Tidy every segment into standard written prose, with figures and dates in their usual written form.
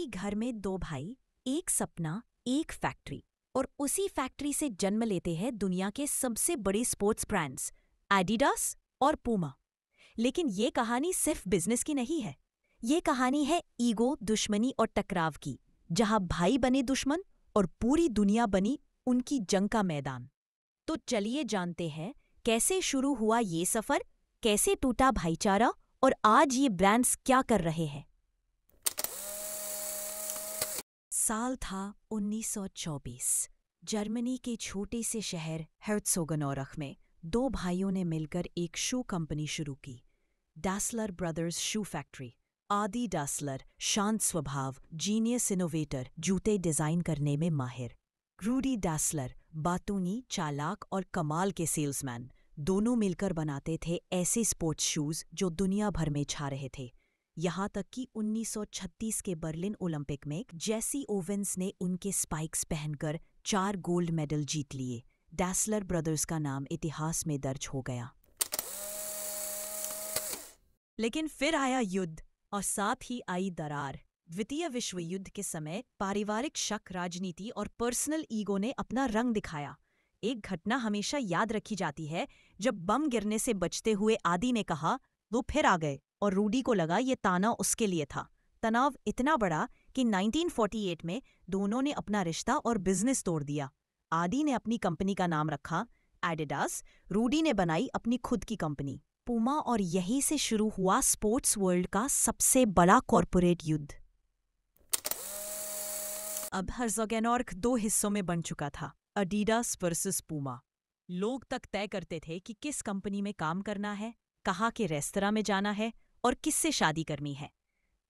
उसी घर में दो भाई, एक सपना, एक फैक्ट्री, और उसी फैक्ट्री से जन्म लेते हैं दुनिया के सबसे बड़े स्पोर्ट्स ब्रांड्स एडिडास और पूमा। लेकिन ये कहानी सिर्फ बिजनेस की नहीं है। ये कहानी है ईगो, दुश्मनी और टकराव की, जहां भाई बने दुश्मन और पूरी दुनिया बनी उनकी जंग का मैदान। तो चलिए जानते हैं कैसे शुरू हुआ ये सफर, कैसे टूटा भाईचारा और आज ये ब्रांड्स क्या कर रहे हैं। साल था 1924। जर्मनी के छोटे से शहर हेर्त्सोगेनारख में दो भाइयों ने मिलकर एक शू कंपनी शुरू की, डासलर ब्रदर्स शू फैक्ट्री। आदि डासलर शांत स्वभाव, जीनियस इनोवेटर, जूते डिजाइन करने में माहिर। रूडी डासलर बातूनी, चालाक और कमाल के सेल्समैन। दोनों मिलकर बनाते थे ऐसे स्पोर्ट्स शूज जो दुनिया भर में छा रहे थे। यहाँ तक कि 1936 के बर्लिन ओलंपिक में जेसी ओवेंस ने उनके स्पाइक्स पहनकर 4 गोल्ड मेडल जीत लिए। डासलर ब्रदर्स का नाम इतिहास में दर्ज हो गया। लेकिन फिर आया युद्ध और साथ ही आई दरार। द्वितीय विश्व युद्ध के समय पारिवारिक शक, राजनीति और पर्सनल ईगो ने अपना रंग दिखाया। एक घटना हमेशा याद रखी जाती है, जब बम गिरने से बचते हुए आदि ने कहा, "वो फिर आ गए", और रूडी को लगा ये ताना उसके लिए था। तनाव इतना बड़ा कि 1948 में दोनों ने अपना रिश्ता और बिजनेस तोड़ दिया। आदि ने अपनी कंपनी का नाम रखा एडिडास, रूडी ने बनाई अपनी खुद की कंपनी पूमा, और यहीं से शुरू हुआ स्पोर्ट्स वर्ल्ड का सबसे बड़ा कॉरपोरेट युद्ध। अब हेर्त्सोगेनारख 2 हिस्सों में बन चुका था, एडिडास वर्सेस पूमा। लोग तक तय करते थे कि किस कंपनी में काम करना है, कहाँ के रेस्तरां में जाना है और किससे शादी करनी है।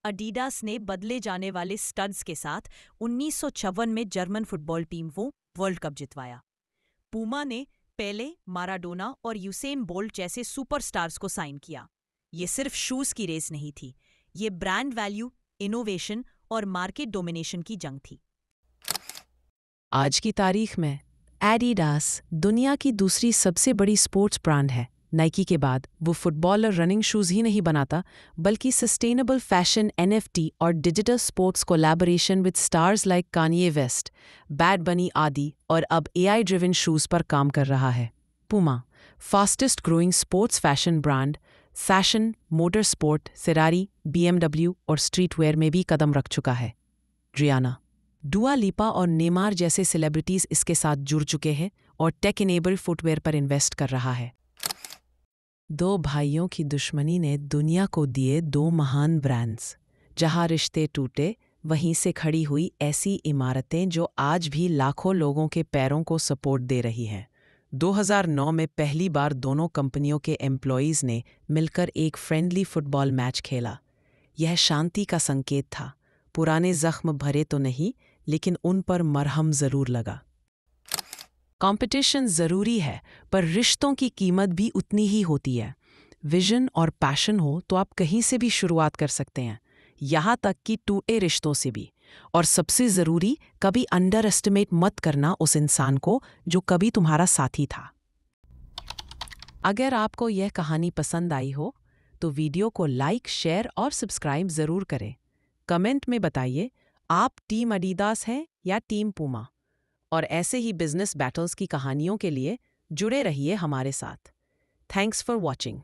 एडिडास ने बदले जाने वाले स्टड्स के साथ 1956 में जर्मन फुटबॉल टीम को वर्ल्ड कप जितवाया। पूमा ने पेले, माराडोना और यूसेन बोल्ट जैसे सुपरस्टार्स को साइन किया। ये सिर्फ शूज की रेस नहीं थी, ये ब्रांड वैल्यू, इनोवेशन और मार्केट डोमिनेशन की जंग थी। आज की तारीख में एडिडास दुनिया की दूसरी सबसे बड़ी स्पोर्ट्स ब्रांड है। नाइकी के बाद वो फुटबॉल और रनिंग शूज ही नहीं बनाता, बल्कि सस्टेनेबल फैशन, एनएफटी और digital sports collaboration with stars like Kanye West, bad बनी आदि और अब एआई ड्रिवन शूज पर काम कर रहा है। Puma fastest growing sports fashion brand, fashion, motor sport, Ferrari, BMW और स्ट्रीटवेयर में भी कदम रख चुका है। रियाना, डुआ लिपा और नेमार जैसे सेलिब्रिटीज इसके साथ जुड़ चुके हैं और टेक इनेबल्ड फुटवेयर पर इन्वेस्ट कर रहा है। दो भाइयों की दुश्मनी ने दुनिया को दिए 2 महान ब्रांड्स। जहां रिश्ते टूटे, वहीं से खड़ी हुई ऐसी इमारतें जो आज भी लाखों लोगों के पैरों को सपोर्ट दे रही हैं। 2009 में पहली बार दोनों कंपनियों के एम्प्लॉयज़ ने मिलकर एक फ्रेंडली फुटबॉल मैच खेला। यह शांति का संकेत था। पुराने जख्म भरे तो नहीं, लेकिन उन पर मरहम जरूर लगा। कंपटीशन ज़रूरी है, पर रिश्तों की कीमत भी उतनी ही होती है। विजन और पैशन हो तो आप कहीं से भी शुरुआत कर सकते हैं, यहाँ तक कि टूटे रिश्तों से भी। और सबसे ज़रूरी, कभी अंडर एस्टिमेट मत करना उस इंसान को जो कभी तुम्हारा साथी था। अगर आपको यह कहानी पसंद आई हो तो वीडियो को लाइक, शेयर और सब्सक्राइब ज़रूर करें। कमेंट में बताइए आप टीम एडिडास हैं या टीम पूमा। और ऐसे ही बिजनेस बैटल्स की कहानियों के लिए जुड़े रहिए हमारे साथ। Thanks for watching.